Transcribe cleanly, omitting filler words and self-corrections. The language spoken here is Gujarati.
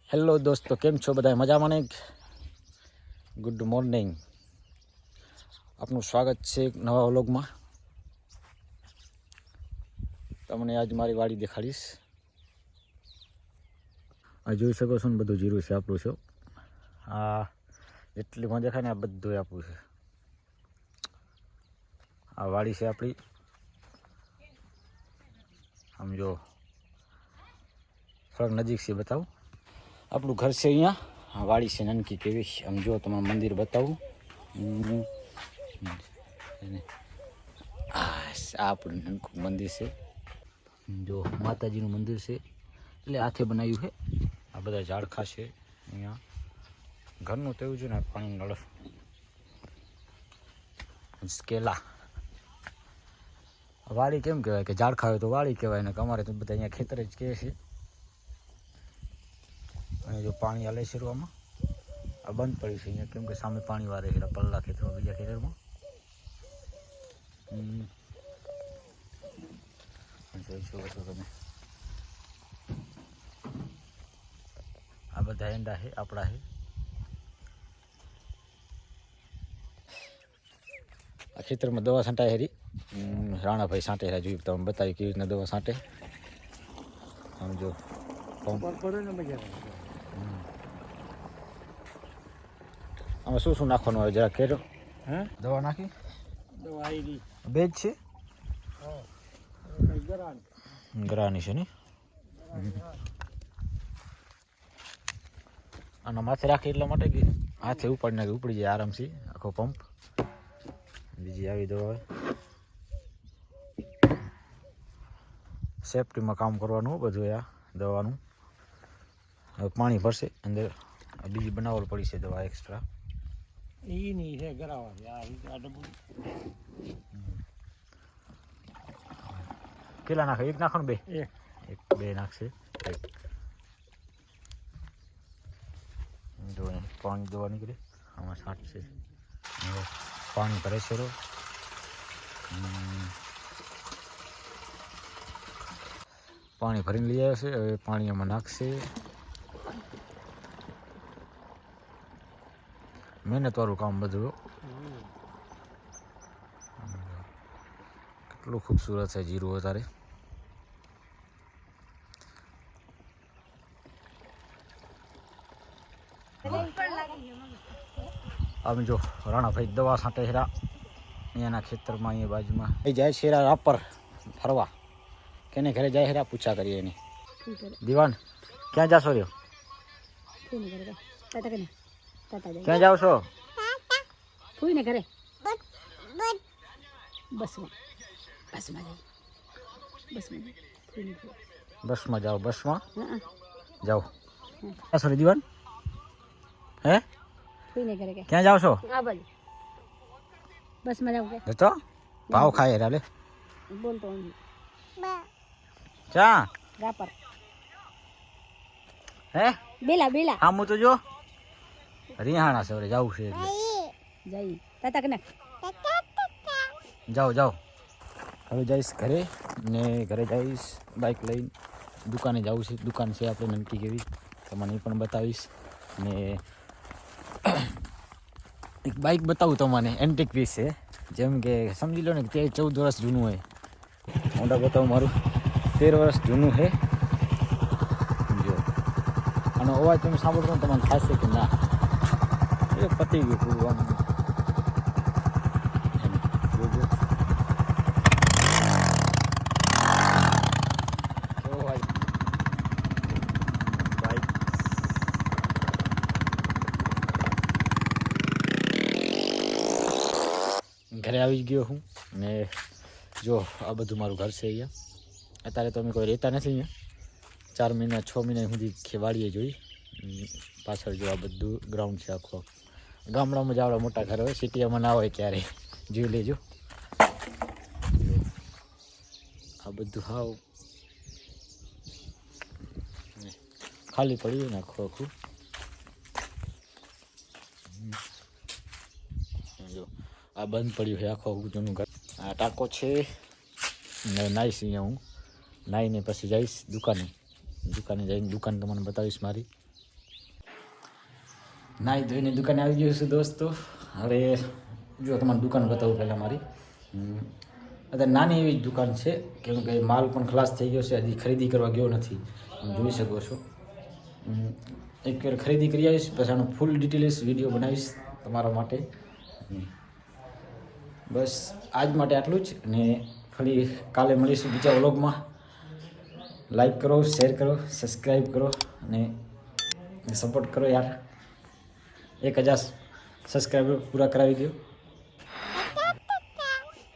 હેલો દોસ્તો, કેમ છો બધા? મજામાં ને? ગુડ મોર્નિંગ, આપનું સ્વાગત છે એક નવા વ્લોગમાં. તમને આજ મારી વાડી દેખાડીશ. આ જોઈ શકો છો ને, બધું જીરું છે આપણું છે. આ એટલી માં દેખાય ને, આ બધું આપણું છે. આ વાડી છે આપણી. આમ જો થોડાક નજીક છે બતાવું. આપણું ઘર છે અહીંયા, વાડી છે નાનકી કેવી. આમ જો તમારું મંદિર બતાવું. આ આપણું નાનકું મંદિર છે. જો માતાજીનું મંદિર છે, એટલે હાથે બનાવ્યું છે. આ બધા ઝાડખા છે અહીંયા. ઘરનું તો એવું છે ને, પાણી નળ કેલા. વાડી કેમ કહેવાય કે ઝાડખા હોય તો વાડી કહેવાય ને, અમારે તો બધા અહીંયા ખેતર જ કહે છે. અને જો પાણી હાલે છે આમાં, આ બંધ પડી છે અહીંયા, કેમ કે સામે પાણી વારે છે પલ્લા ખેતરમાં, બીજા ખેતરમાં. જોઈ શકો છો તમે, આ બધા એંડા છે આપણા છે. આ ખેતરમાં દવા છાંટાય હેરી, રાણાભાઈ છાંટે હેરા. જોયું તમે બતાવી કેવી રીતના દવા છાંટે. આમ જો આમાં શું શું નાખવાનું હોય જરા કેરો? દવા નાખી, બે જ છે. ગરાની છે ને, આના માથે રાખી એટલા માટે કે હાથે ઉપાડી નાખી ઉપડી જાય આરામથી આખો પંપ. બીજી આવી દવા હોય, સેફ્ટીમાં કામ કરવાનું બધું. આ દવાનું હવે પાણી ભરશે અંદર, બીજી બનાવવા પડી છે દવા એક્સ્ટ્રા. કેટલા નાખે? એક નાખો ને બે? એક બે નાખશે. જો પાણી દવા નીકળે આમાં છાંટશે. પાણી ભરે છે. પાણી ભરીને લઈ આવે છે. હવે પાણી એમાં નાખશે. મહેનતવાળું કામ બધું. કેટલું ખૂબસૂરત છે જીરું વધારે. આમ જો રાણાભાઈ દવા છાંટે હેરા અહીંયાના ખેતરમાં. અહીંયા બાજુમાં એ જાય છે હેરા રાપર ફરવા. કેને ઘરે જાય હેરા પૂછા કરીએ એની. દીવાન ક્યાં જાશો રહ્યો? ક્યાં જાવ છો? ફૂઈને ઘરે. બસમાં બસમાં જાઓ? બસમાં જાઓ. ક્યાં સોરી દીવાન? હે ક્યાં જાવ છો? બસમાં જાવ કે તો ભાવ ખાય હેરા લે. બોલતો ક્યાં? રાપર. હે બેલા આમ તો જો રિહાણા છે જવું છે એટલે જઈ તાતા કને જાઓ. હવે જઈશ ઘરે ને ઘરે જઈશ બાઇક લઈને. દુકાને જવું છે. દુકાન છે આપણે નનકી કેવી, તમને એ પણ બતાવીશ. ને એક બાઇક બતાવું તમને, એન્ટિક પીસ છે. જેમ કે સમજી લો ને કે 14 વર્ષ જૂનું હોય. હોન્ડા બતાવું મારું 13 વર્ષ જૂનું છે. જો આનો અવાજ તમે સાંભળો ને તમને થશે કે ના એ પતી ગયું પૂરું. ઘરે આવી ગયો હું ને જો આ બધું મારું ઘર છે અહીંયા. અત્યારે તો અમે કોઈ રહેતા નથી અહીંયા. 4 મહિના 6 મહિના સુધી ખેવાડીએ જોઈ. પાછળ જો આ બધું ગ્રાઉન્ડ છે આખો. ગામડામાં જ આવડા મોટા ઘર હોય, સિટીમાં ના હોય ક્યારે. જોઈ લેજો આ બધું હાવ ખાલી પડ્યું ને આખું. જો આ બંધ પડ્યું છે આખું જૂનું ઘર. આ ટાંકો છે ને નાઈશ અહીંયા હું. નાઈને પછી જઈશ દુકાને. જઈને દુકાન તમને બતાવીશ મારી. નાઈ ધોઈને દુકાને આવી ગયો છું દોસ્તો. હવે જો તમારી દુકાન બતાવું પહેલાં મારી. અત્યારે નાની એવી જ દુકાન છે, કેમ કે માલ પણ ખલાસ થઈ ગયો છે, હજી ખરીદી કરવા ગયો નથી. તમે જોઈ શકો છો. એક વાર ખરીદી કરી આવીશ, પછી આનો ફૂલ ડિટેલ્સ વિડીયો બનાવીશ તમારા માટે. બસ આજ માટે આટલું જ, અને ફરી કાલે મળીશું બીજા વ્લોગમાં. લાઈક કરો, શેર કરો, સબસ્ક્રાઈબ કરો અને સપોર્ટ કરો યાર. 1000 સબસ્ક્રાઈબર પૂરા કરાવી દો.